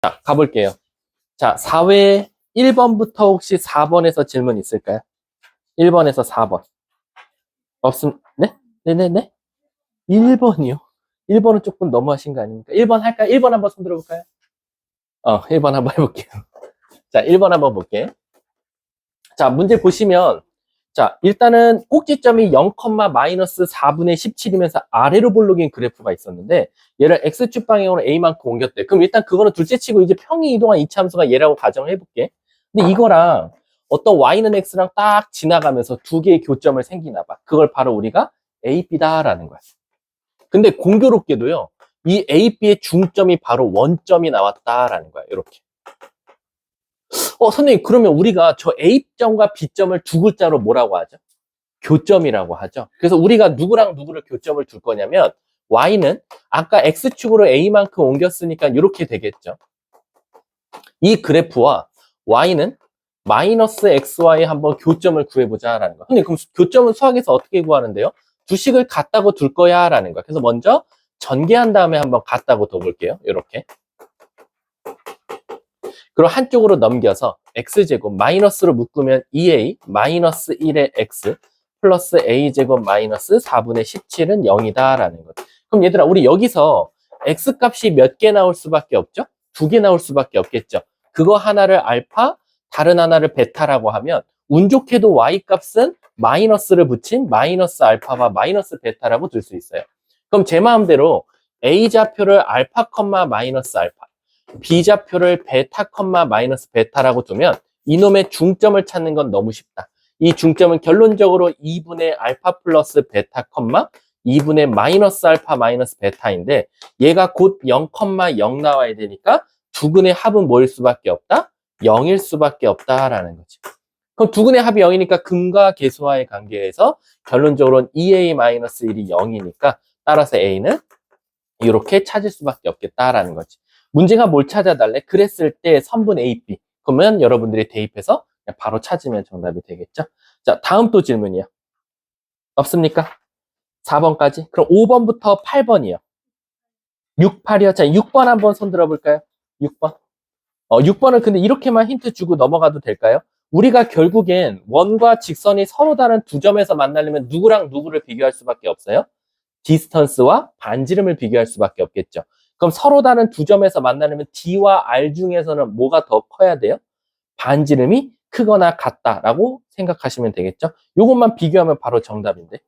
자, 가볼게요. 자, 4회 1번부터 혹시 4번에서 질문 있을까요? 1번에서 4번. 네? 네네네? 1번이요? 1번은 조금 너무하신 거 아닙니까? 1번 할까요? 1번 한번 손 들어볼까요? 1번 한번 해볼게요. 자, 1번 한번 볼게요. 자, 문제 보시면, 자, 일단은 꼭지점이 0, 마이너스 4분의 17이면서 아래로 볼록인 그래프가 있었는데, 얘를 x축 방향으로 a만큼 옮겼대. 그럼 일단 그거는 둘째 치고 이제 평이 이동한 이차 함수가 얘라고 가정을 해볼게. 근데 이거랑 어떤 y는 x랑 딱 지나가면서 두 개의 교점을 생기나 봐. 그걸 바로 우리가 a, b다라는 거야. 근데 공교롭게도요, 이 a, b의 중점이 바로 원점이 나왔다라는 거야. 이렇게. 선생님, 그러면 우리가 저 A점과 B점을 두 글자로 뭐라고 하죠? 교점이라고 하죠. 그래서 우리가 누구랑 누구를 교점을 둘 거냐면, Y는 아까 X축으로 A만큼 옮겼으니까 이렇게 되겠죠. 이 그래프와 Y는 마이너스 XY 한번 교점을 구해보자라는 거. 근데 그럼 교점은 수학에서 어떻게 구하는데요? 두 식을 같다고 둘 거야 라는 거. 그래서 먼저 전개한 다음에 한번 같다고 둬볼게요. 이렇게. 그리고 한쪽으로 넘겨서 x제곱 마이너스로 묶으면 2a 마이너스 1의 x 플러스 a제곱 마이너스 4분의 17은 0이다 라는 것. 그럼 얘들아, 우리 여기서 x값이 몇 개 나올 수밖에 없죠? 두 개 나올 수밖에 없겠죠. 그거 하나를 알파, 다른 하나를 베타라고 하면 운 좋게도 y값은 마이너스를 붙인 마이너스 알파와 마이너스 베타라고 둘 수 있어요. 그럼 제 마음대로 a좌표를 알파, 마이너스 알파, B좌표를 베타, 마이너스 베타라고 두면 이놈의 중점을 찾는 건 너무 쉽다. 이 중점은 결론적으로 2분의 알파 플러스 베타, 2분의 마이너스 알파 마이너스 베타인데 얘가 곧 0, 0 나와야 되니까 두근의 합은 뭐일 수밖에 없다? 0일 수밖에 없다라는 거지. 그럼 두근의 합이 0이니까 근과 계수와의 관계에서 결론적으로는 2a-1이 0이니까 따라서 a는 이렇게 찾을 수밖에 없겠다라는 거지. 문제가 뭘 찾아달래? 그랬을 때 선분 A, B. 그러면 여러분들이 대입해서 그냥 바로 찾으면 정답이 되겠죠? 자, 다음 또 질문이요. 없습니까? 4번까지? 그럼 5번부터 8번이요. 6, 8이요. 자, 6번 한번 손 들어볼까요? 6번. 6번을 근데 이렇게만 힌트 주고 넘어가도 될까요? 우리가 결국엔 원과 직선이 서로 다른 두 점에서 만나려면 누구랑 누구를 비교할 수밖에 없어요? 디스턴스와 반지름을 비교할 수밖에 없겠죠. 그럼 서로 다른 두 점에서 만나려면 D와 R 중에서는 뭐가 더 커야 돼요? 반지름이 크거나 같다라고 생각하시면 되겠죠. 요것만 비교하면 바로 정답인데.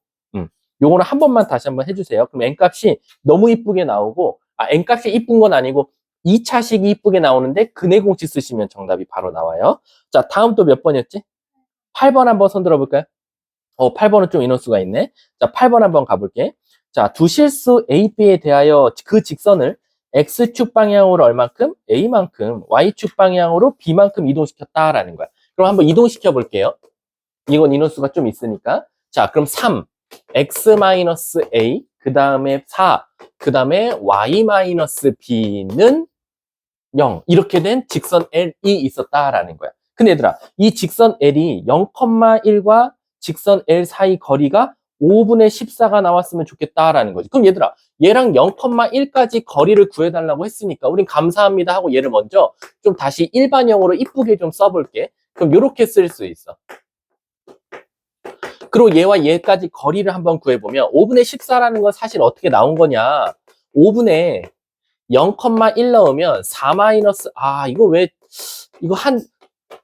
요거는 한 번만 다시 한번 해주세요. 그럼 N값이 너무 이쁘게 나오고, N값이 이쁜 건 아니고 2차식이 이쁘게 나오는데 근해공식 쓰시면 정답이 바로 나와요. 자, 다음 또 몇 번이었지? 8번 한번 손 들어볼까요? 8번은 좀 인원수가 있네. 자, 8번 한번 가볼게. 자, 두 실수 A, B에 대하여 그 직선을 X축 방향으로 얼만큼? A만큼, Y축 방향으로 B만큼 이동시켰다라는 거야. 그럼 한번 이동시켜 볼게요. 이건 인원수가 좀 있으니까. 자, 그럼 3, X-A, 그 다음에 4, 그 다음에 Y-B는 0. 이렇게 된 직선 L이 있었다라는 거야. 근데 얘들아, 이 직선 L이 0,1과 직선 L 사이 거리가 5분의 14가 나왔으면 좋겠다라는 거지. 그럼 얘들아, 얘랑 0,1까지 거리를 구해달라고 했으니까 우린 감사합니다 하고 얘를 먼저 좀 다시 일반형으로 이쁘게 좀 써볼게. 그럼 이렇게 쓸 수 있어. 그리고 얘와 얘까지 거리를 한번 구해보면 5분의 14라는 건 사실 어떻게 나온 거냐. 5분의 0,1 넣으면 4 마이너스, 이거 왜, 이거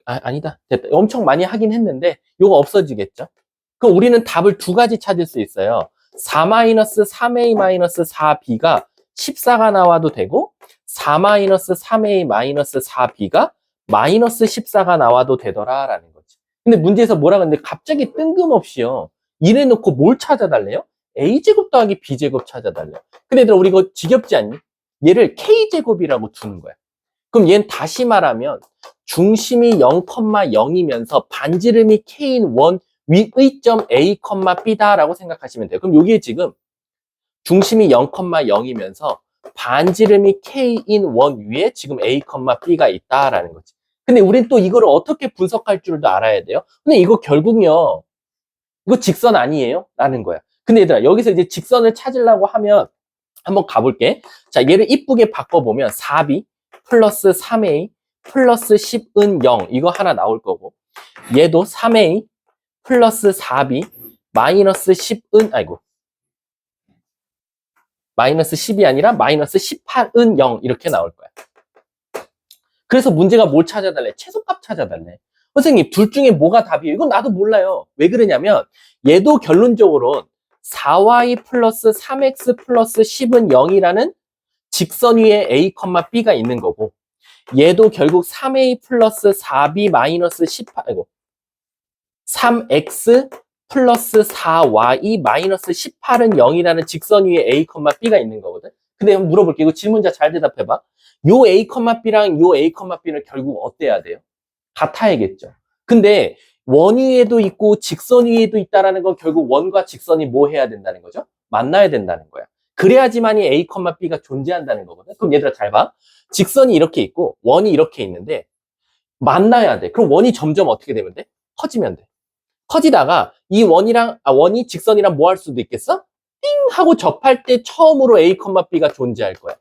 아니다. 됐다. 엄청 많이 하긴 했는데, 이거 없어지겠죠? 그럼 우리는 답을 두 가지 찾을 수 있어요. 4 마이너스 3a 마이너스 4b가 14가 나와도 되고, 4 마이너스 3a 마이너스 4b가 마이너스 14가 나와도 되더라라는 거지. 근데 문제에서 뭐라 그러는데 갑자기 뜬금없이요. 이래 놓고 뭘 찾아달래요? a제곱 더하기 b제곱 찾아달래요. 근데 얘들아, 우리 이거 지겹지 않니? 얘를 k제곱이라고 두는 거야. 그럼 얘는 다시 말하면 중심이 0,0이면서 반지름이 k인 원 위의 점 a, b다라고 생각하시면 돼요. 그럼 여기에 지금 중심이 0,0이면서 반지름이 k인 원 위에 지금 a, b가 있다라는 거지. 근데 우린 또 이거를 어떻게 분석할 줄도 알아야 돼요. 근데 이거 결국요, 이거 직선 아니에요? 라는 거야. 근데 얘들아, 여기서 이제 직선을 찾으려고 하면 한번 가볼게. 자, 얘를 이쁘게 바꿔보면 4b 플러스 3A 플러스 10은 0 이거 하나 나올 거고 얘도 3A 플러스 4B 마이너스 10은 아이고 마이너스 10이 아니라 마이너스 18은 0 이렇게 나올 거야. 그래서 문제가 뭘 찾아달래? 최소값 찾아달래. 선생님 둘 중에 뭐가 답이에요? 이건 나도 몰라요. 왜 그러냐면 얘도 결론적으로 4y 플러스 3x 플러스 10은 0이라는 직선 위에 a, b가 있는 거고 얘도 결국 3a 플러스 4b 마이너스 18 아이고 3x 플러스 4y 마이너스 18은 0이라는 직선 위에 a, b가 있는 거거든. 근데 한번 물어볼게. 이거 질문자 잘 대답해봐. 요 a, b랑 요 a, b는 결국 어때야 돼요? 같아야겠죠. 근데 원 위에도 있고 직선 위에도 있다라는 건 결국 원과 직선이 뭐 해야 된다는 거죠? 만나야 된다는 거야. 그래야지만이 a, b가 존재한다는 거거든. 그럼 얘들아 잘 봐. 직선이 이렇게 있고 원이 이렇게 있는데 만나야 돼. 그럼 원이 점점 어떻게 되면 돼? 커지면 돼. 커지다가 이 원이 직선이랑 뭐 할 수도 있겠어? 띵 하고 접할 때 처음으로 a, b가 존재할 거야.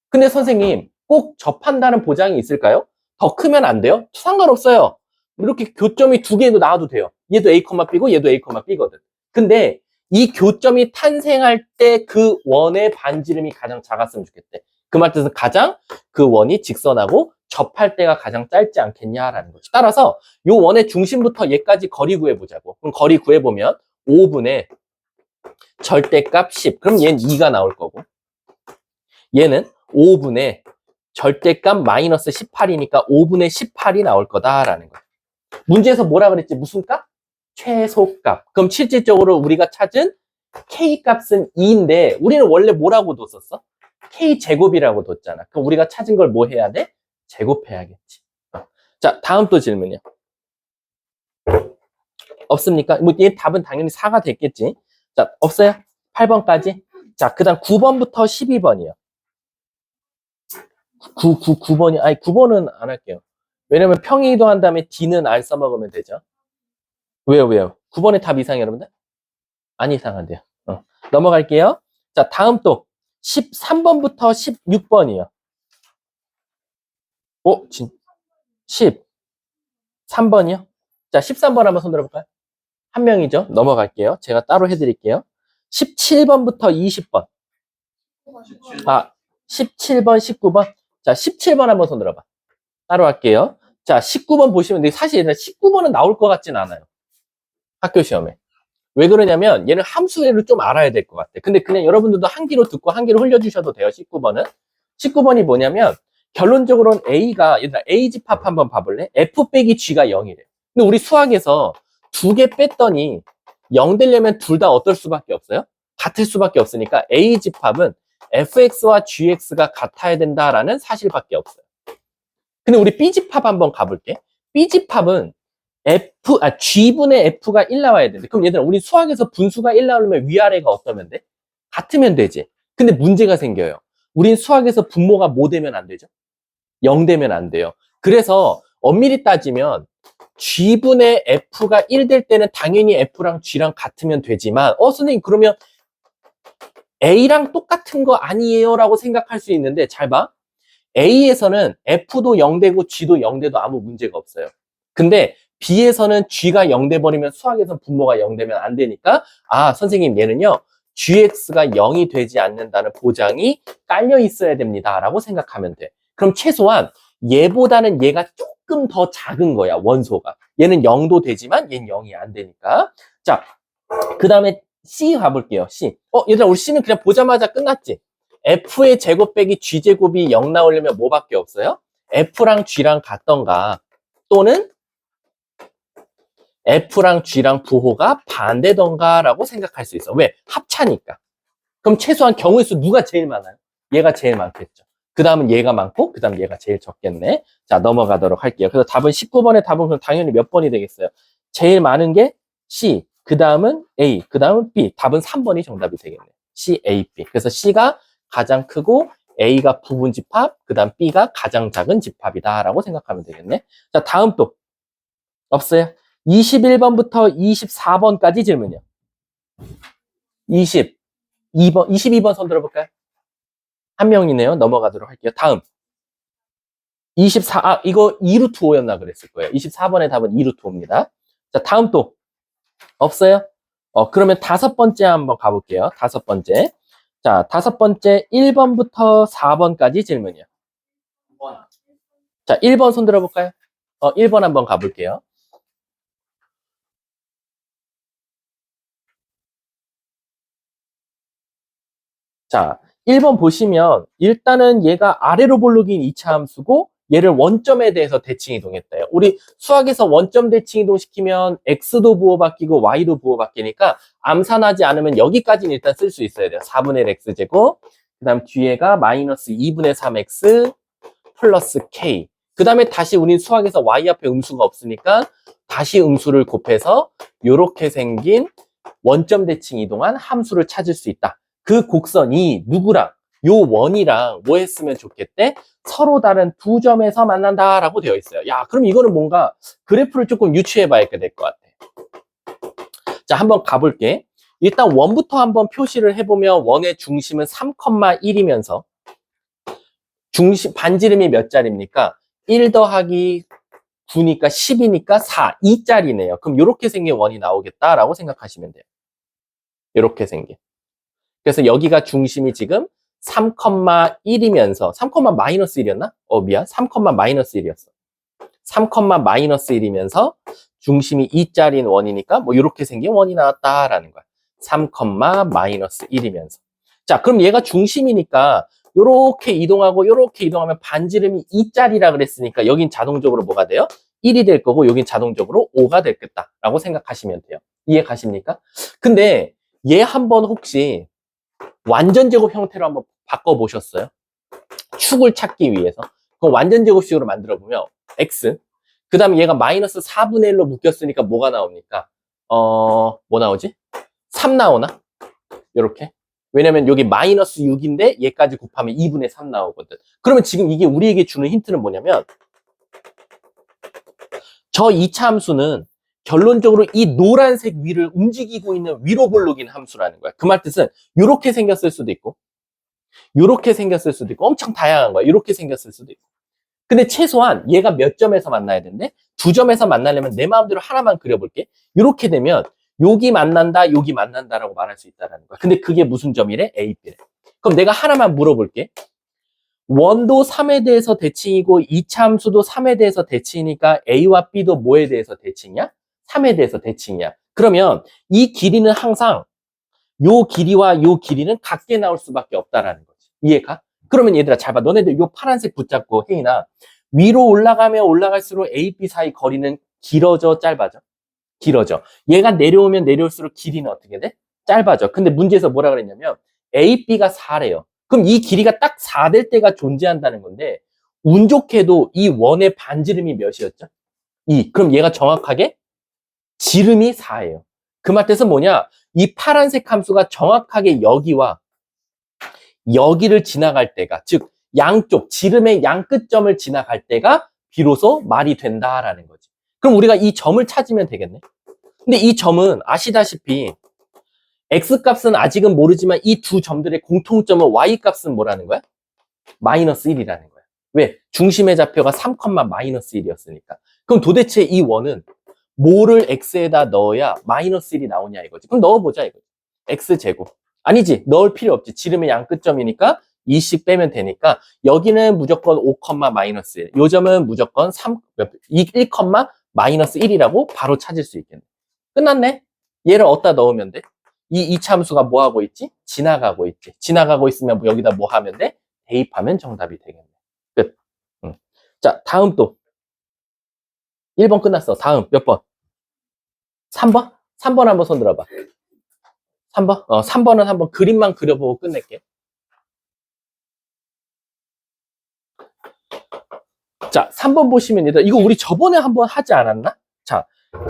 근데 선생님 꼭 접한다는 보장이 있을까요? 더 크면 안 돼요? 상관없어요. 이렇게 교점이 두 개도 나와도 돼요. 얘도 a, b고 얘도 a, b거든. 근데 이 교점이 탄생할 때 그 원의 반지름이 가장 작았으면 좋겠대. 그 말 뜻은 가장 그 원이 직선하고 접할 때가 가장 짧지 않겠냐라는 거죠. 따라서 이 원의 중심부터 얘까지 거리 구해보자고. 그럼 거리 구해보면 5분의 절대값 10. 그럼 얘는 2가 나올 거고 얘는 5분의 절대값 마이너스 18이니까 5분의 18이 나올 거다라는 거예요. 문제에서 뭐라 그랬지? 무슨 값? 최소값. 그럼 실질적으로 우리가 찾은 K값은 2인데 우리는 원래 뭐라고 뒀었어? K제곱이라고 뒀잖아. 그럼 우리가 찾은 걸 뭐 해야 돼? 제곱해야겠지. 자, 다음 또 질문이요. 없습니까? 뭐 얘 답은 당연히 4가 됐겠지. 자, 없어요? 8번까지. 자, 그 다음 9번부터 12번이요. 9번이, 아니, 9번은 안 할게요. 왜냐면 평이도 한 다음에 D는 R 써먹으면 되죠. 왜요? 9번의 답 이상해요, 여러분들? 안 이상한데요. 넘어갈게요. 자, 다음 또 13번부터 16번이요. 13번이요? 자, 13번 한번 손 들어볼까요? 한 명이죠. 넘어갈게요. 제가 따로 해드릴게요. 17번부터 20번. 17번, 19번. 자, 17번 한번 손 들어봐. 따로 할게요. 자, 19번 보시면, 근데 사실 19번은 나올 것 같진 않아요. 학교 시험에. 왜 그러냐면 얘는 함수를 좀 알아야 될 것 같아. 근데 그냥 여러분들도 한 귀로 듣고 한 귀로 흘려주셔도 돼요. 19번은. 19번이 뭐냐면 결론적으로는 A가 얘들아 A 집합 한번 봐볼래? F 빼기 G가 0이래. 근데 우리 수학에서 두 개 뺐더니 0 되려면 둘 다 어떨 수밖에 없어요? 같을 수밖에 없으니까 A 집합은 fx와 gx가 같아야 된다라는 사실밖에 없어요. 근데 우리 B 집합 한번 가볼게. B 집합은 G분의 F가 1 나와야 되는데 그럼 얘들아 우리 수학에서 분수가 1 나오려면 위아래가 어떠면 돼? 같으면 되지. 근데 문제가 생겨요. 우린 수학에서 분모가 뭐 되면 안 되죠? 0 되면 안 돼요. 그래서 엄밀히 따지면 G분의 F가 1 될 때는 당연히 F랑 G랑 같으면 되지만 선생님 그러면 A랑 똑같은 거 아니에요? 라고 생각할 수 있는데 잘 봐. A에서는 F도 0 되고 G도 0 돼도 아무 문제가 없어요. 근데 B에서는 G가 0 돼버리면 수학에서는 분모가 0 되면 안 되니까 선생님 얘는요. GX가 0이 되지 않는다는 보장이 깔려 있어야 됩니다. 라고 생각하면 돼. 그럼 최소한 얘보다는 얘가 조금 더 작은 거야. 원소가. 얘는 0도 되지만 얘는 0이 안 되니까. 자, 그 다음에 C 가볼게요. C. 얘들아 우리 C는 그냥 보자마자 끝났지. F의 제곱 빼기 G제곱이 0 나오려면 뭐밖에 없어요? F랑 G랑 같던가 또는 F랑 G랑 부호가 반대던가 라고 생각할 수 있어. 왜? 합차니까. 그럼 최소한 경우의 수 누가 제일 많아요? 얘가 제일 많겠죠. 그 다음은 얘가 많고 그 다음 얘가 제일 적겠네. 자, 넘어가도록 할게요. 그래서 답은 19번의 답은 그럼 당연히 몇 번이 되겠어요? 제일 많은 게 C, 그 다음은 A, 그 다음은 B. 답은 3번이 정답이 되겠네. C, A, B. 그래서 C가 가장 크고 A가 부분 집합, 그 다음 B가 가장 작은 집합이다 라고 생각하면 되겠네. 자, 다음 또 없어요? 21번부터 24번까지 질문이요. 22번 손 들어볼까요? 한 명이네요. 넘어가도록 할게요. 다음 이거 2루트 5였나 그랬을 거예요. 24번의 답은 2루트 5입니다. 자, 다음 또 없어요? 그러면 다섯 번째 한번 가볼게요. 다섯 번째. 자, 다섯 번째 1번부터 4번까지 질문이요. 자, 1번 손 들어볼까요? 1번 한번 가볼게요. 자, 1번 보시면 일단은 얘가 아래로 볼록인 2차 함수고 얘를 원점에 대해서 대칭 이동했대요. 우리 수학에서 원점 대칭 이동시키면 x도 부호바뀌고 y도 부호바뀌니까 암산하지 않으면 여기까지는 일단 쓸 수 있어야 돼요. 4분의 1 x제곱, 그 다음 뒤에가 마이너스 2분의 3x 플러스 k. 그 다음에 다시 우리 수학에서 y 앞에 음수가 없으니까 다시 음수를 곱해서 이렇게 생긴 원점 대칭 이동한 함수를 찾을 수 있다. 그 곡선이 누구랑 요 원이랑 뭐 했으면 좋겠대? 서로 다른 두 점에서 만난다라고 되어 있어요. 야, 그럼 이거는 뭔가 그래프를 조금 유추해 봐야 될 것 같아. 자, 한번 가볼게. 일단 원부터 한번 표시를 해보면 원의 중심은 3,1이면서 중심 반지름이 몇 자리입니까? 1 더하기 9니까 10이니까 4, 2짜리네요. 그럼 이렇게 생긴 원이 나오겠다라고 생각하시면 돼요. 이렇게 생긴. 그래서 여기가 중심이 지금 3,1이면서 3, 마이너스 1이었나? 미안. 3, 마이너스 1이었어. 3, 마이너스 1이면서 중심이 2짜리인 원이니까 뭐 이렇게 생긴 원이 나왔다라는 거야. 3, 마이너스 1이면서. 자, 그럼 얘가 중심이니까 요렇게 이동하고 요렇게 이동하면 반지름이 2짜리라 그랬으니까 여긴 자동적으로 뭐가 돼요? 1이 될 거고 여긴 자동적으로 5가 되겠다라고 생각하시면 돼요. 이해 가십니까? 근데 얘 한번 혹시 완전 제곱 형태로 한번 바꿔보셨어요? 축을 찾기 위해서. 그럼 완전 제곱식으로 만들어 보면 x, 그 다음에 얘가 마이너스 4분의 1로 묶였으니까 뭐가 나옵니까? 뭐 나오지? 3 나오나? 이렇게. 왜냐면 여기 마이너스 6인데 얘까지 곱하면 2분의 3 나오거든. 그러면 지금 이게 우리에게 주는 힌트는 뭐냐면 저 2차 함수는 결론적으로 이 노란색 위를 움직이고 있는 위로 볼록인 함수라는 거야. 그 말 뜻은 이렇게 생겼을 수도 있고 이렇게 생겼을 수도 있고 엄청 다양한 거야. 이렇게 생겼을 수도 있고. 근데 최소한 얘가 몇 점에서 만나야 된대? 두 점에서 만나려면 내 마음대로 하나만 그려볼게. 이렇게 되면 여기 만난다, 여기 만난다라고 말할 수 있다는 거야. 근데 그게 무슨 점이래? A, B래. 그럼 내가 하나만 물어볼게. 원도 3에 대해서 대칭이고 2차 함수도 3에 대해서 대칭이니까 A와 B도 뭐에 대해서 대칭이야? 3에 대해서 대칭이야. 그러면 이 길이는 항상 요 길이와 요 길이는 같게 나올 수밖에 없다라는 거지. 이해가? 그러면 얘들아 잘 봐. 너네들 요 파란색 붙잡고 혜인아, 위로 올라가면 올라갈수록 A, B 사이 거리는 길어져, 짧아져? 길어져. 얘가 내려오면 내려올수록 길이는 어떻게 돼? 짧아져. 근데 문제에서 뭐라 그랬냐면 A, B가 4래요. 그럼 이 길이가 딱 4 될 때가 존재한다는 건데 운 좋게도 이 원의 반지름이 몇이었죠? 2. 그럼 얘가 정확하게 지름이 4예요. 그 말 뜻은 뭐냐? 이 파란색 함수가 정확하게 여기와 여기를 지나갈 때가, 즉 양쪽 지름의 양 끝점을 지나갈 때가 비로소 말이 된다라는 거지. 그럼 우리가 이 점을 찾으면 되겠네. 근데 이 점은 아시다시피 x값은 아직은 모르지만 이 두 점들의 공통점은 y값은 뭐라는 거야? 마이너스 1이라는 거야. 왜? 중심의 좌표가 3, 마이너스 1이었으니까. 그럼 도대체 이 원은 뭐를 x에다 넣어야 마이너스 1이 나오냐 이거지. 그럼 넣어보자 이거지. x제곱. 아니지. 넣을 필요 없지. 지름의 양 끝점이니까 2씩 빼면 되니까 여기는 무조건 5, 마이너스 1. 요 점은 무조건 1, 마이너스 1이라고 바로 찾을 수 있겠네. 끝났네. 얘를 어디다 넣으면 돼? 이 참수가 뭐 하고 있지? 지나가고 있지. 지나가고 있으면 여기다 뭐 하면 돼? 대입하면 정답이 되겠네. 끝. 자, 다음 또. 1번 끝났어. 다음 몇 번? 3번? 3번 한번 손 들어봐. 3번? 3번은 한번 그림만 그려보고 끝낼게. 자, 3번 보시면 얘들아, 이거 우리 저번에 한번 하지 않았나? 자,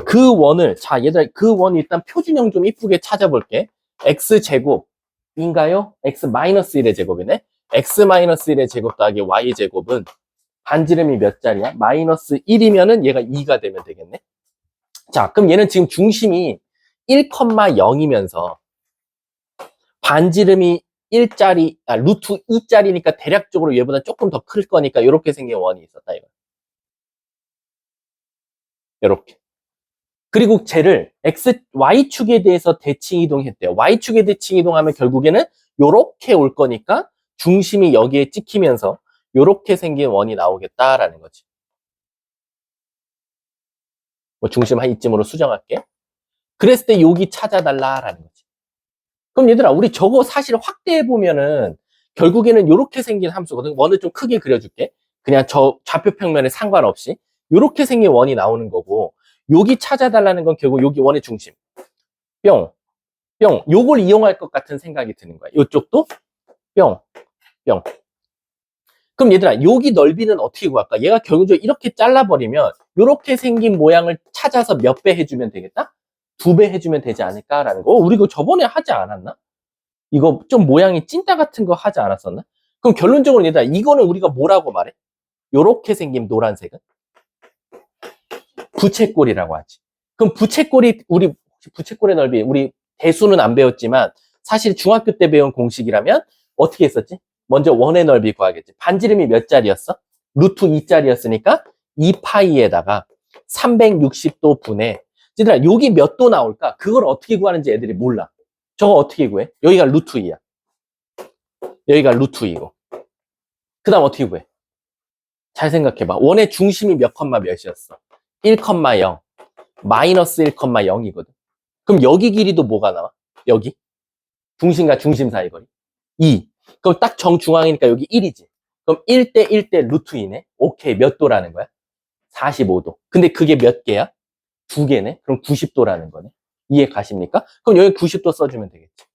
그 원을, 자, 얘들아, 그 원 일단 표준형 좀 이쁘게 찾아볼게. x제곱인가요? x-1의 제곱이네. x-1의 제곱 더하기 y제곱은 반지름이 몇 자리야? 마이너스 1이면은 얘가 2가 되면 되겠네. 자, 그럼 얘는 지금 중심이 1,0이면서 반지름이 1짜리, 루트 2짜리니까 대략적으로 얘보다 조금 더 클 거니까 이렇게 생긴 원이 있었다, 이거. 이렇게. 그리고 쟤를 Y축에 대해서 대칭 이동했대요. Y축에 대칭 이동하면 결국에는 요렇게 올 거니까 중심이 여기에 찍히면서 요렇게 생긴 원이 나오겠다라는 거지. 뭐 중심 한 이쯤으로 수정할게. 그랬을 때 여기 찾아달라라는 거지. 그럼 얘들아, 우리 저거 사실 확대해보면은 결국에는 요렇게 생긴 함수거든. 원을 좀 크게 그려줄게. 그냥 저 좌표 평면에 상관없이 요렇게 생긴 원이 나오는 거고, 여기 찾아달라는 건 결국 여기 원의 중심. 뿅, 뿅. 요걸 이용할 것 같은 생각이 드는 거야. 요쪽도 뿅, 뿅. 그럼 얘들아, 여기 넓이는 어떻게 구할까? 얘가 결국적으로 이렇게 잘라버리면 요렇게 생긴 모양을 찾아서 몇 배 해주면 되겠다? 2배 해주면 되지 않을까라는 거. 우리 이거 저번에 하지 않았나? 이거 좀 모양이 찐따 같은 거 하지 않았었나? 그럼 결론적으로 얘들아, 이거는 우리가 뭐라고 말해? 요렇게 생긴 노란색은? 부채꼴이라고 하지. 그럼 부채꼴이, 우리 부채꼴의 넓이, 우리 대수는 안 배웠지만 사실 중학교 때 배운 공식이라면 어떻게 했었지? 먼저 원의 넓이 구하겠지. 반지름이 몇 짜리였어? 루트 2짜리였으니까 2파이에다가 360도 분의, 얘들아, 여기 몇 도 나올까? 그걸 어떻게 구하는지 애들이 몰라. 저거 어떻게 구해? 여기가 루트 2야. 여기가 루트 2고. 그 다음 어떻게 구해? 잘 생각해봐. 원의 중심이 몇 컴마 몇이었어? 1,0, 마이너스 1,0이거든. 그럼 여기 길이도 뭐가 나와? 여기? 중심과 중심 사이 거리. 2. 그럼 딱 정중앙이니까 여기 1이지. 그럼 1대 1대 루트 2네. 오케이. 몇 도라는 거야? 45도. 근데 그게 몇 개야? 2개네. 그럼 90도라는 거네. 이해 가십니까? 그럼 여기 90도 써주면 되겠지.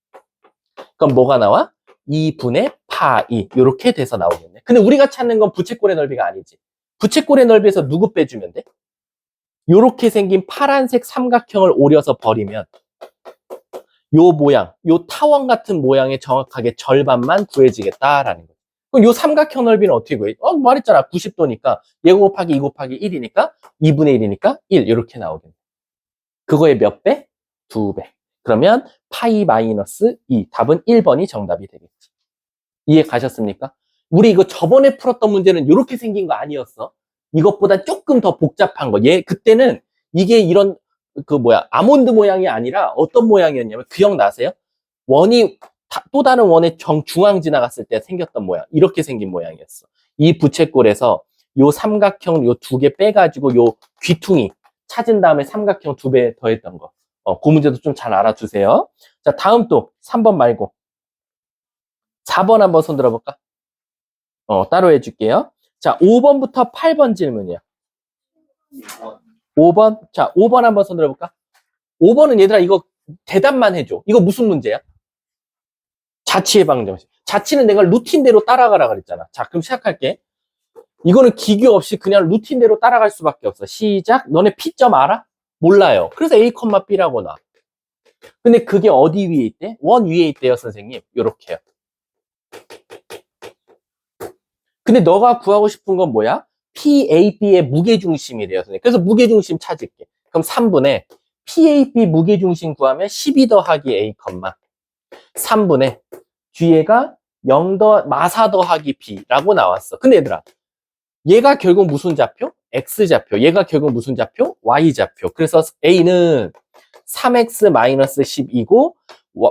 그럼 뭐가 나와? 2분의 파이. 이렇게 돼서 나오겠네. 근데 우리가 찾는 건 부채꼴의 넓이가 아니지. 부채꼴의 넓이에서 누구 빼주면 돼? 요렇게 생긴 파란색 삼각형을 오려서 버리면 요 모양, 요 타원 같은 모양의 정확하게 절반만 구해지겠다라는 거예요. 그럼 요 삼각형 넓이는 어떻게 구해? 말했잖아. 90도니까 얘 곱하기 2 곱하기 1이니까 2분의 1이니까 1 이렇게 나오겠네. 그거의 몇 배? 2배. 그러면 파이 마이너스 2. 답은 1번이 정답이 되겠지. 이해 가셨습니까? 우리 이거 저번에 풀었던 문제는 이렇게 생긴 거 아니었어. 이것보다 조금 더 복잡한 거. 그때는 이게 이런 아몬드 모양이 아니라 어떤 모양이었냐면 기억나세요? 원이 또 다른 원의 중앙 지나갔을 때 생겼던 모양. 이렇게 생긴 모양이었어. 이 부채꼴에서 요 삼각형 요 2개 빼가지고 요 귀퉁이 찾은 다음에 삼각형 2배 더했던 거. 그 문제도 좀 잘 알아두세요. 자, 다음 또 3번 말고 4번 한번 손 들어볼까? 따로 해줄게요. 자, 5번부터 8번 질문이야. 5번. 자, 5번 한번 손 들어볼까? 5번은 얘들아, 이거 대답만 해줘. 이거 무슨 문제야? 자취의 방정식. 자취는 내가 루틴대로 따라가라 그랬잖아. 자, 그럼 시작할게. 이거는 기교 없이 그냥 루틴대로 따라갈 수밖에 없어. 시작. 너네 P점 알아? 몰라요. 그래서 A, B라고 나. 근데 그게 어디 위에 있대? 원 위에 있대요, 선생님. 요렇게요. 근데 너가 구하고 싶은 건 뭐야? PAB의 무게중심이래요. 그래서 무게중심 찾을게. 그럼 3분의 PAB 무게중심 구하면 12 더하기 A, 3분의 뒤에가 0 마사 더하기 B라고 나왔어. 근데 얘들아, 얘가 결국 무슨 좌표? X좌표. 얘가 결국 무슨 좌표? Y좌표. 그래서 A는 3X-12고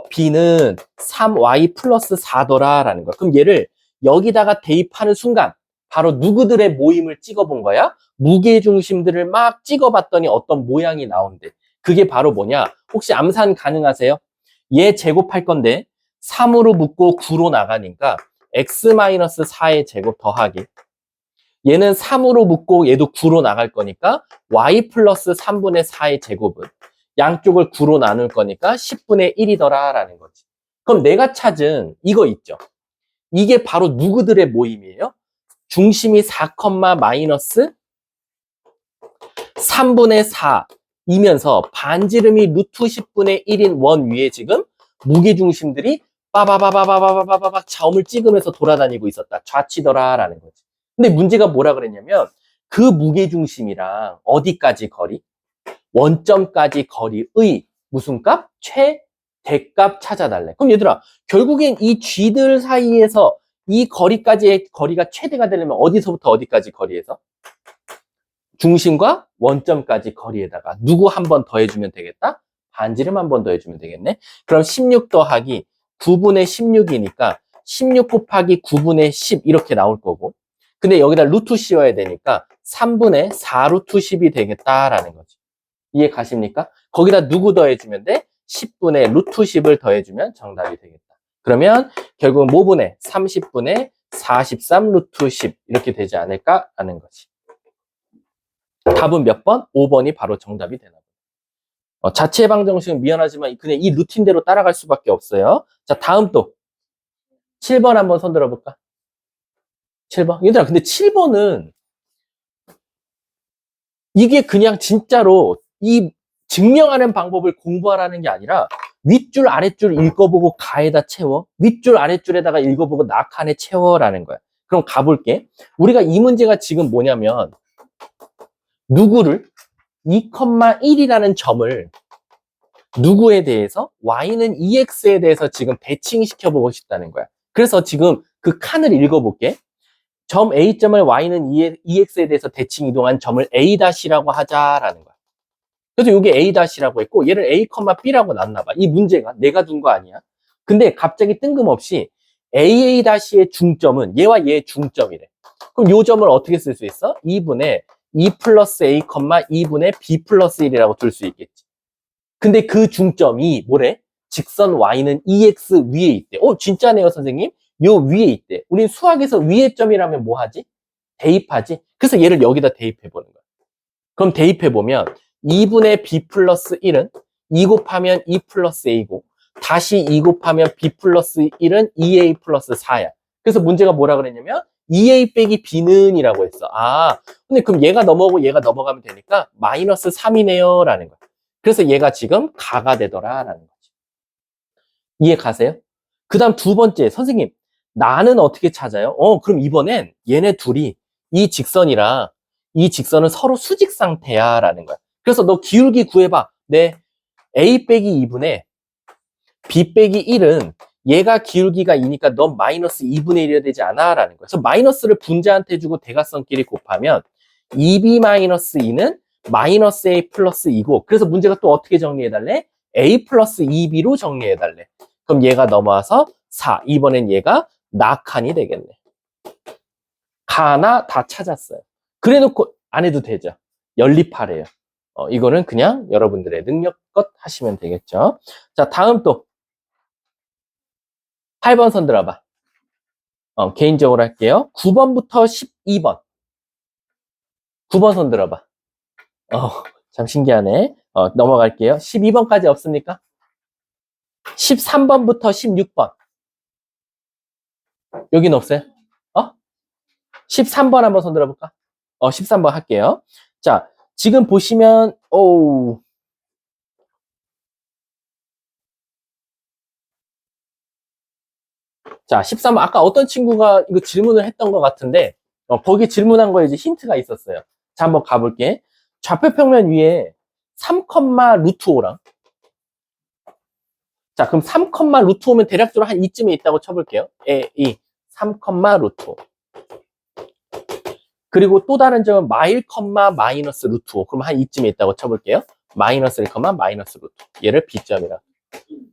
B는 3Y 플러스 4더라라는 거야. 그럼 얘를 여기다가 대입하는 순간 바로 누구들의 모임을 찍어본 거야? 무게중심들을 막 찍어봤더니 어떤 모양이 나온대. 그게 바로 뭐냐? 혹시 암산 가능하세요? 얘 제곱할 건데 3으로 묶고 9로 나가니까 X-4의 제곱 더하기 얘는 3으로 묶고 얘도 9로 나갈 거니까 Y 플러스 3분의 4의 제곱은 양쪽을 9로 나눌 거니까 10분의 1이더라 라는 거지. 그럼 내가 찾은 이거 있죠? 이게 바로 누구들의 모임이에요? 중심이 4, 마이너스 3분의 4이면서 반지름이 루트 10분의 1인 원 위에 지금 무게중심들이 빠바바바바바바바박 자음을 찍으면서 돌아다니고 있었다. 좌치더라 라는 거지. 근데 문제가 뭐라 그랬냐면 그 무게중심이랑 어디까지 거리? 원점까지 거리의 무슨 값? 대값 찾아달래. 그럼 얘들아, 결국엔 이 G들 사이에서 이 거리까지의 거리가 최대가 되려면 어디서부터 어디까지 거리에서? 중심과 원점까지 거리에다가 누구 한 번 더해주면 되겠다? 반지름 한 번 더해주면 되겠네. 그럼 16 더하기 9분의 16이니까 16 곱하기 9분의 10 이렇게 나올 거고, 근데 여기다 루트 씌워야 되니까 3분의 4 루트 10이 되겠다라는 거지. 이해 가십니까? 거기다 누구 더해주면 돼? 10분의 루트 10을 더해주면 정답이 되겠다. 그러면 결국은 뭐분의 30분의 43 루트 10 이렇게 되지 않을까 하는 거지. 답은 몇 번? 5번이 바로 정답이 되나 봐. 자체 방정식은 미안하지만 그냥 이 루틴대로 따라갈 수밖에 없어요. 자, 다음 또 7번 한번 손 들어볼까? 7번. 얘들아, 근데 7번은 이게 그냥 진짜로 이 증명하는 방법을 공부하라는 게 아니라 윗줄 아랫줄 읽어보고 가에다 채워, 윗줄 아랫줄에다가 읽어보고 낙한에 채워라는 거야. 그럼 가볼게. 우리가 이 문제가 지금 뭐냐면 누구를 2,1이라는 점을 누구에 대해서 y는 2x에 대해서 지금 대칭시켜 보고 싶다는 거야. 그래서 지금 그 칸을 읽어볼게. 점 A점을 y는 2x에 대해서 대칭 이동한 점을 A-라고 하자라는 거야. 그래서 이게 A-라고 했고 얘를 A, B라고 놨나 봐. 이 문제가 내가 둔 거 아니야. 근데 갑자기 뜬금없이 AA-의 중점은 얘와 얘의 중점이래. 그럼 이 점을 어떻게 쓸 수 있어? 2분의 2 플러스 A, 2분의 B 플러스 1이라고 둘 수 있겠지. 근데 그 중점이 뭐래? 직선 y는 2x 위에 있대. 진짜네요, 선생님. 요 위에 있대. 우린 수학에서 위의 점이라면 뭐 하지? 대입하지? 그래서 얘를 여기다 대입해보는 거야. 그럼 대입해보면 2분의 b 플러스 1은 2 곱하면 2 플러스 a고 다시 2 곱하면 b 플러스 1은 2a 플러스 4야. 그래서 문제가 뭐라 그랬냐면 2a 빼기 b는 이라고 했어. 근데 그럼 얘가 넘어오고 얘가 넘어가면 되니까 마이너스 3이네요 라는 거야. 그래서 얘가 지금 가가 되더라 라는 거지. 이해 가세요? 그 다음 두 번째, 선생님 나는 어떻게 찾아요? 그럼 이번엔 얘네 둘이 이 직선이랑 이 직선은 서로 수직 상태야 라는 거야. 그래서 너 기울기 구해봐. 네, a 빼기 2분의 b 빼기 1은 얘가 기울기가 2니까 넌 마이너스 2분의 1이어야 되지 않아? 라는 거야. 그래서 마이너스를 분자한테 주고 대각선끼리 곱하면 2b 마이너스 2는 마이너스 a 플러스 2고 그래서 문제가 또 어떻게 정리해달래? a 플러스 2b로 정리해달래. 그럼 얘가 넘어와서 4. 이번엔 얘가 낙한이 되겠네. 가나 다 찾았어요. 그래놓고 안 해도 되죠. 연립하래요. 이거는 그냥 여러분들의 능력껏 하시면 되겠죠. 자, 다음 또 8번 손 들어봐. 개인적으로 할게요. 9번부터 12번. 9번 손 들어봐. 참 신기하네. 넘어갈게요. 12번까지 없습니까? 13번부터 16번. 여긴 없어요? 13번 한번 손 들어볼까? 13번 할게요. 자, 지금 보시면, 자, 13번. 아까 어떤 친구가 이거 질문을 했던 것 같은데, 거기 질문한 거에 이제 힌트가 있었어요. 자, 한번 가볼게. 좌표평면 위에 3, 루트 5랑, 자, 그럼 3, 루트 5면 대략적으로 한 이쯤에 있다고 쳐볼게요. 3, 루트 5. 그리고 또 다른 점은 마일, 마이너스 루트 5. 그럼 한 이쯤에 있다고 쳐볼게요. 마이너스 1, 마이너스 루트 5. 얘를 B점이라.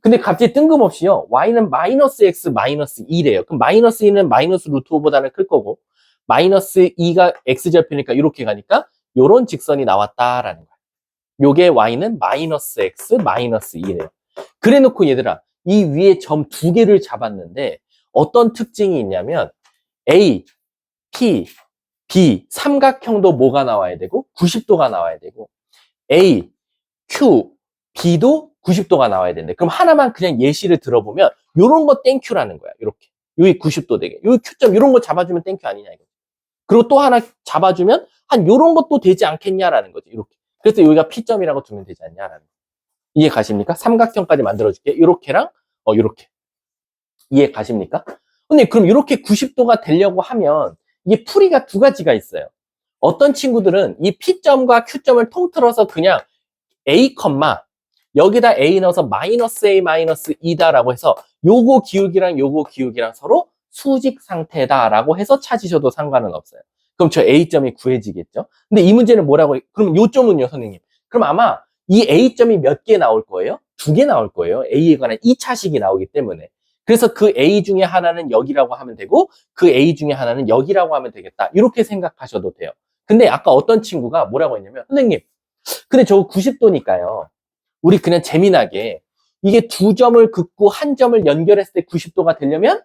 근데 갑자기 뜬금없이요. Y는 마이너스 X, 마이너스 2래요. 그럼 마이너스 2는 마이너스 루트 5보다는 클 거고, 마이너스 2가 X절표니까 이렇게 가니까 요런 직선이 나왔다라는 거야. 요게 Y는 마이너스 X, 마이너스 2래요. 그래 놓고 얘들아, 이 위에 점 두 개를 잡았는데 어떤 특징이 있냐면 A, P, B, 삼각형도 뭐가 나와야 되고 90도가 나와야 되고 A, Q, B도 90도가 나와야 되는데 그럼 하나만 그냥 예시를 들어보면 요런 거 땡큐라는 거야. 이렇게 여기 90도 되게 여기 Q점 요런 거 잡아주면 땡큐 아니냐 이거. 그리고 또 하나 잡아주면 한 요런 것도 되지 않겠냐라는 거지. 이렇게. 그래서 여기가 P점이라고 두면 되지 않냐라는 거. 이해 가십니까? 삼각형까지 만들어줄게. 요렇게랑 요렇게. 이해 가십니까? 근데 그럼 이렇게 90도가 되려고 하면 이게 풀이가 두 가지가 있어요. 어떤 친구들은 이 P점과 Q점을 통틀어서 그냥 A, 여기다 A 넣어서 마이너스 A 마이너스 2다라고 해서 요거 기울기랑 요거 기울기랑 서로 수직 상태다라고 해서 찾으셔도 상관은 없어요. 그럼 저 A점이 구해지겠죠? 근데 이 문제는 뭐라고, 그럼 요점은요, 선생님? 그럼 아마 이 A점이 몇 개 나올 거예요? 2개 나올 거예요. A에 관한 2차식이 나오기 때문에. 그래서 그 A 중에 하나는 여기라고 하면 되고, 그 A 중에 하나는 여기라고 하면 되겠다. 이렇게 생각하셔도 돼요. 근데 아까 어떤 친구가 뭐라고 했냐면, 선생님, 근데 저거 90도니까요. 우리 그냥 재미나게 이게 두 점을 긋고 한 점을 연결했을 때 90도가 되려면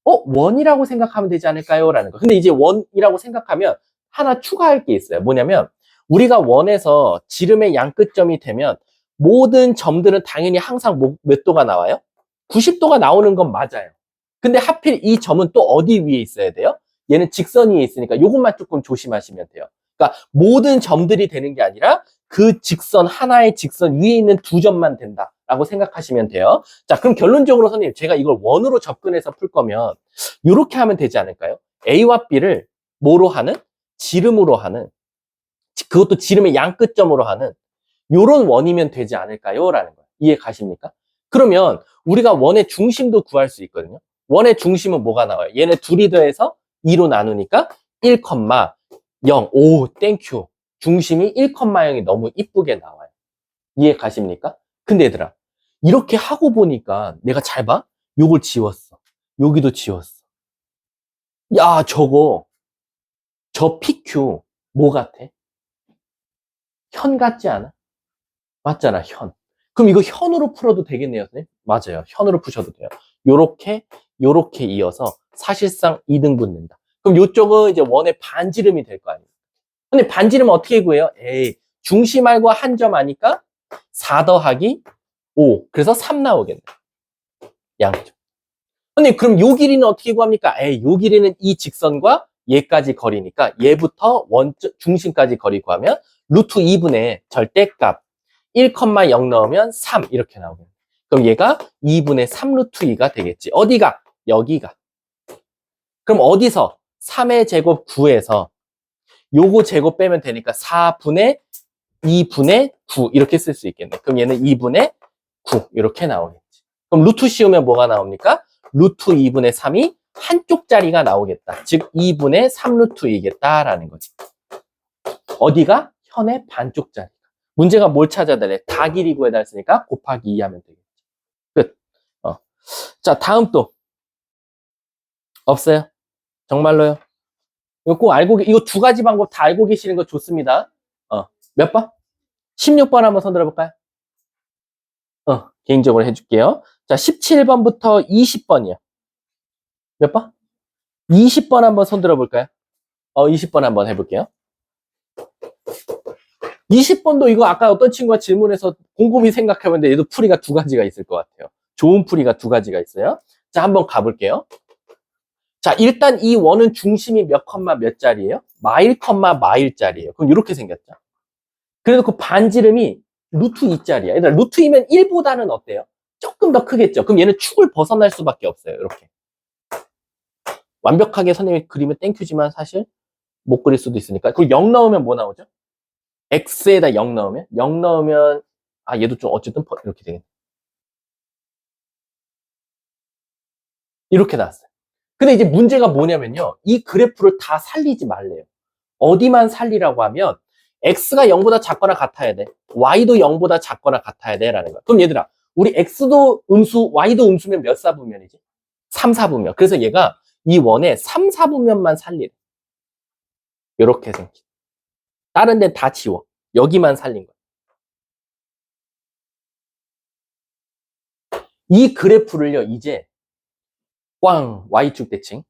원이라고 생각하면 되지 않을까요? 라는 거. 근데 이제 원이라고 생각하면 하나 추가할 게 있어요. 뭐냐면 우리가 원에서 지름의 양끝점이 되면 모든 점들은 당연히 항상 몇 도가 나와요? 90도가 나오는 건 맞아요. 근데 하필 이 점은 또 어디 위에 있어야 돼요? 얘는 직선 위에 있으니까 이것만 조금 조심하시면 돼요. 그러니까 모든 점들이 되는 게 아니라 그 직선, 하나의 직선 위에 있는 두 점만 된다라고 생각하시면 돼요. 자, 그럼 결론적으로 선생님, 제가 이걸 원으로 접근해서 풀 거면 이렇게 하면 되지 않을까요? A와 B를 뭐로 하는? 지름으로 하는, 그것도 지름의 양끝점으로 하는 요런 원이면 되지 않을까요? 라는 거예요. 이해 가십니까? 그러면 우리가 원의 중심도 구할 수 있거든요. 원의 중심은 뭐가 나와요? 얘네 둘이 더해서 2로 나누니까 1,0. 오, 땡큐. 중심이 1,0이 너무 이쁘게 나와요. 이해 가십니까? 근데 얘들아, 이렇게 하고 보니까 내가 잘 봐? 요걸 지웠어. 여기도 지웠어. 야, 저 PQ 뭐 같아? 현 같지 않아? 맞잖아, 현. 그럼 이거 현으로 풀어도 되겠네요, 선생님? 맞아요. 현으로 푸셔도 돼요. 요렇게 이어서 사실상 2등분 된다. 그럼 요쪽은 이제 원의 반지름이 될 거 아니에요. 근데 반지름은 어떻게 구해요? 에이, 중심 알고 한 점 아니까 4 더하기 5. 그래서 3 나오겠네. 양쪽. 근데 그럼 요 길이는 어떻게 구합니까? 에이, 요 길이는 이 직선과 얘까지 거리니까 얘부터 중심까지 거리 구하면 루트 2분의 절대값 1,0 넣으면 3 이렇게 나오겠네. 그럼 얘가 2분의 3 루트 2가 되겠지. 어디가? 여기가. 그럼 어디서? 3의 제곱 9에서 요거 제곱 빼면 되니까 4분의 2분의 9 이렇게 쓸 수 있겠네. 그럼 얘는 2분의 9 이렇게 나오겠지. 그럼 루트 씌우면 뭐가 나옵니까? 루트 2분의 3이 한쪽 자리가 나오겠다. 즉 2분의 3 루트 2겠다라는 거지. 어디가? 현의 반쪽 자리. 문제가 뭘 찾아야 돼? 다 길이 구해다 했으니까 곱하기 2 하면 되겠지. 끝. 자, 다음 또. 없어요? 정말로요? 이거 꼭 이거 두 가지 방법 다 알고 계시는 거 좋습니다. 몇 번? 16번 한번 손 들어볼까요? 개인적으로 해줄게요. 자, 17번부터 20번이요. 몇 번? 20번 한번 손 들어볼까요? 20번 한번 해볼게요. 20번도 이거 아까 어떤 친구가 질문해서 곰곰이 생각해봤는데 얘도 풀이가 두 가지가 있을 것 같아요. 좋은 풀이가 두 가지가 있어요. 자, 한번 가볼게요. 자, 일단 이 원은 중심이 몇 컴마 몇 짜리예요? 마일 컴마 마일짜리예요. 그럼 이렇게 생겼죠. 그래서 그 반지름이 루트 2짜리야. 얘들아, 루트 2면 1보다는 어때요? 조금 더 크겠죠. 그럼 얘는 축을 벗어날 수밖에 없어요. 이렇게. 완벽하게 선생님이 그리면 땡큐지만 사실 못 그릴 수도 있으니까. 그리고 0 넣으면 뭐 나오죠? x에다 0 넣으면? 0 넣으면 얘도 좀 어쨌든 이렇게 되겠네. 이렇게 나왔어요. 근데 이제 문제가 뭐냐면요. 이 그래프를 다 살리지 말래요. 어디만 살리라고 하면 x가 0보다 작거나 같아야 돼. y도 0보다 작거나 같아야 돼. 라는 거야. 그럼 얘들아, 우리 x도 음수, y도 음수면 몇 사분면이지? 3, 4분면. 그래서 얘가 이 원에 3, 4분면만 살리래. 이렇게 생기. 다른 데는 다 지워. 여기만 살린 거야. 이 그래프를요, 이제 꽝 y축 대칭,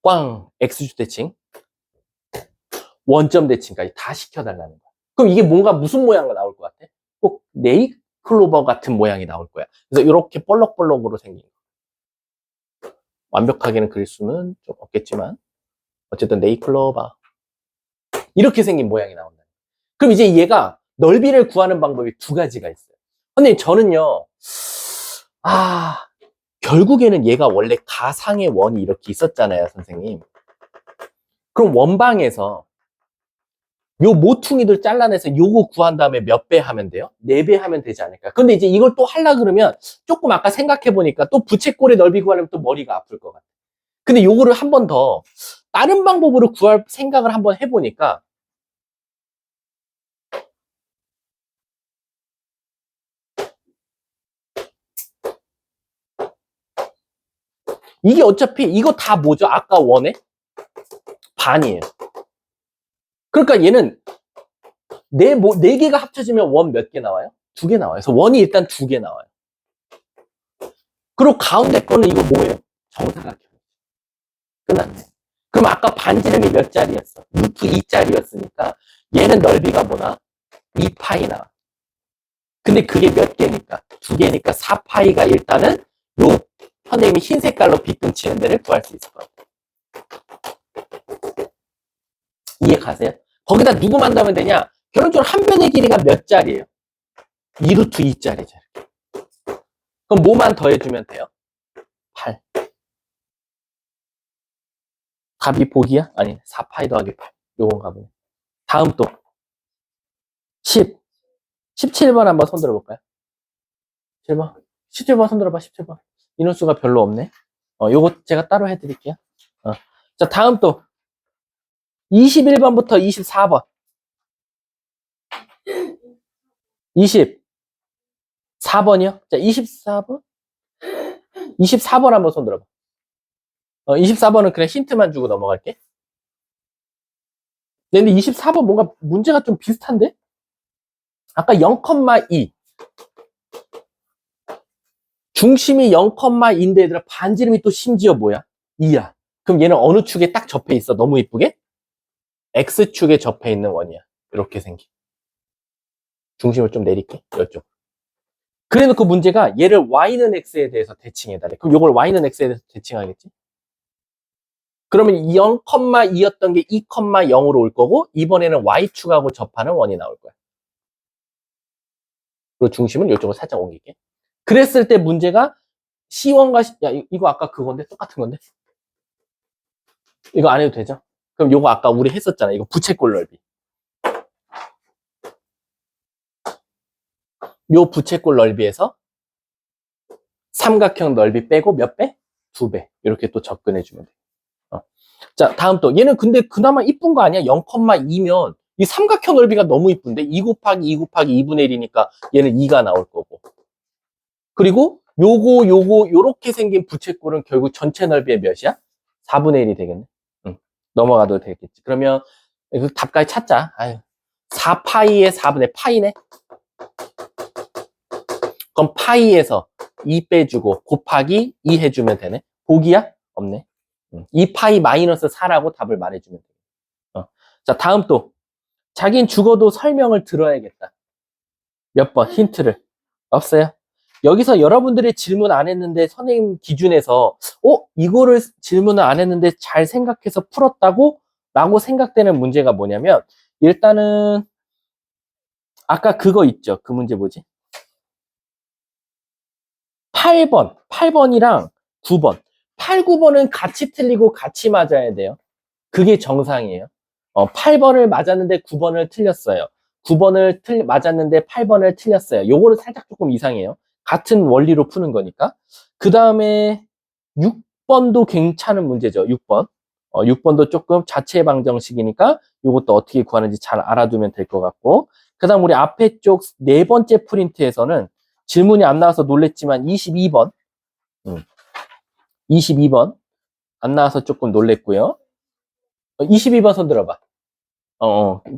꽝 x축 대칭, 원점 대칭까지 다 시켜달라는 거야. 그럼 이게 뭔가 무슨 모양이 나올 것 같아? 꼭 네잎클로버 같은 모양이 나올 거야. 그래서 이렇게 볼록볼록으로 생긴 거. 완벽하게는 그릴 수는 좀 없겠지만 어쨌든 네잎클로버 이렇게 생긴 모양이 나온다. 그럼 이제 얘가 넓이를 구하는 방법이 두 가지가 있어요. 근데 저는요, 결국에는 얘가 원래 가상의 원이 이렇게 있었잖아요, 선생님. 그럼 원방에서 요 모퉁이들 잘라내서 요거 구한 다음에 몇 배 하면 돼요? 4배 하면 되지 않을까? 근데 이제 이걸 또 하려 그러면 조금 아까 생각해보니까 또 부채꼴의 넓이 구하려면 또 머리가 아플 것 같아. 근데 요거를 한 번 더 다른 방법으로 구할 생각을 한번 해보니까 이게 어차피 이거 다 뭐죠? 아까 원의 반이에요. 그러니까 얘는 네 개가 합쳐지면 원 몇 개 나와요? 2개 나와요. 그래서 원이 일단 2개 나와요. 그리고 가운데 거는 이거 뭐예요? 정사각형. 끝났네. 그럼 아까 반지름이 몇 짜리였어? 루트 2짜리였으니까 얘는 넓이가 뭐나? 2파이 나와. 근데 그게 몇 개니까? 2개니까 4파이가 일단은 요 선생님이 흰 색깔로 빗금치는 데를 구할 수 있을 것 같아요. 이해 가세요? 거기다 누구 만나면 되냐? 결론적으로 한 변의 길이가 몇 짜리예요? 2루트 2짜리죠. 그럼 뭐만 더해주면 돼요? 8. 답이 보기야? 아니, 4파이 더하기 8. 요건가 보네. 다음 또 10. 17번 한번 손 들어볼까요? 17번. 17번 손 들어봐, 17번. 인원수가 별로 없네. 요거 제가 따로 해드릴게요. 자, 다음 또 21번부터 24번. 24번이요? 자, 24번? 24번 한번 손 들어봐. 24번은 그냥 힌트만 주고 넘어갈게. 근데 24번 뭔가 문제가 좀 비슷한데? 아까 0,2. 중심이 0,2인데 얘들아 반지름이 또 심지어 뭐야? 2야. 그럼 얘는 어느 축에 딱 접해 있어? 너무 이쁘게? X축에 접해 있는 원이야. 이렇게 생긴. 중심을 좀 내릴게. 이쪽. 그래놓고 문제가 얘를 Y는 X에 대해서 대칭해달래. 그럼 이걸 Y는 X에 대해서 대칭하겠지? 그러면 0,2였던 게 2,0으로 올 거고 이번에는 Y축하고 접하는 원이 나올 거야. 그리고 중심은 이쪽으로 살짝 옮길게. 그랬을 때 문제가 C1과 야 이거 아까 그건데 똑같은 건데 이거 안 해도 되죠? 그럼 요거 아까 우리 했었잖아. 이거 부채꼴 넓이. 요 부채꼴 넓이에서 삼각형 넓이 빼고 몇 배? 2배. 이렇게 또 접근해주면 돼. 자, 다음 또. 얘는 근데 그나마 이쁜 거 아니야? 0,2면 이 삼각형 넓이가 너무 이쁜데 2 곱하기 2 곱하기 2분의 1이니까 얘는 2가 나올 거고. 그리고 요거 요렇게 생긴 부채꼴은 결국 전체 넓이의 몇이야? 4분의 1이 되겠네. 응. 넘어가도 되겠지. 그러면 그 답까지 찾자. 아유. 4파이의 4분의 파이네. 그럼 파이에서 2 빼주고 곱하기 2 해주면 되네. 보기야? 없네. 2파이 마이너스 4라고 답을 말해주면 돼. 자, 다음 또. 자긴 죽어도 설명을 들어야겠다. 몇 번? 힌트를. 없어요? 여기서 여러분들이 질문 안 했는데 선생님 기준에서 이거를 질문을 안 했는데 잘 생각해서 풀었다고? 라고 생각되는 문제가 뭐냐면 일단은 아까 그거 있죠. 그 문제 뭐지? 8번이랑 9번. 8, 9번은 같이 틀리고 같이 맞아야 돼요. 그게 정상이에요. 8번을 맞았는데 9번을 틀렸어요. 9번을 맞았는데 8번을 틀렸어요. 요거는 살짝 조금 이상해요. 같은 원리로 푸는 거니까. 그 다음에 6번도 괜찮은 문제죠. 6번. 6번도 조금 자체 방정식이니까 요것도 어떻게 구하는지 잘 알아두면 될 것 같고. 그 다음 우리 앞에 쪽 네 번째 프린트에서는 질문이 안 나와서 놀랬지만 22번. 22번. 안 나와서 조금 놀랬고요. 22번 손 들어봐.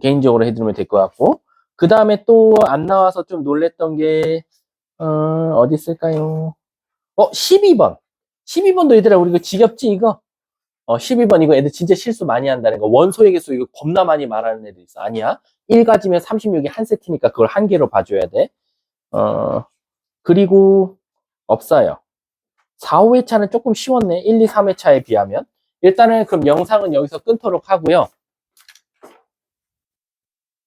개인적으로 해두면 될 것 같고. 그 다음에 또 안 나와서 좀 놀랬던 게, 어디 있을까요? 12번. 12번도 얘들아, 우리 이거 지겹지, 이거? 12번 이거 애들 진짜 실수 많이 한다는 거. 원소의 개수 이거 겁나 많이 말하는 애들 있어. 아니야. 1 가지면 36이 한 세트니까 그걸 한 개로 봐줘야 돼. 그리고 없어요. 4, 5회차는 조금 쉬웠네. 1, 2, 3회차에 비하면. 일단은 그럼 영상은 여기서 끊도록 하고요.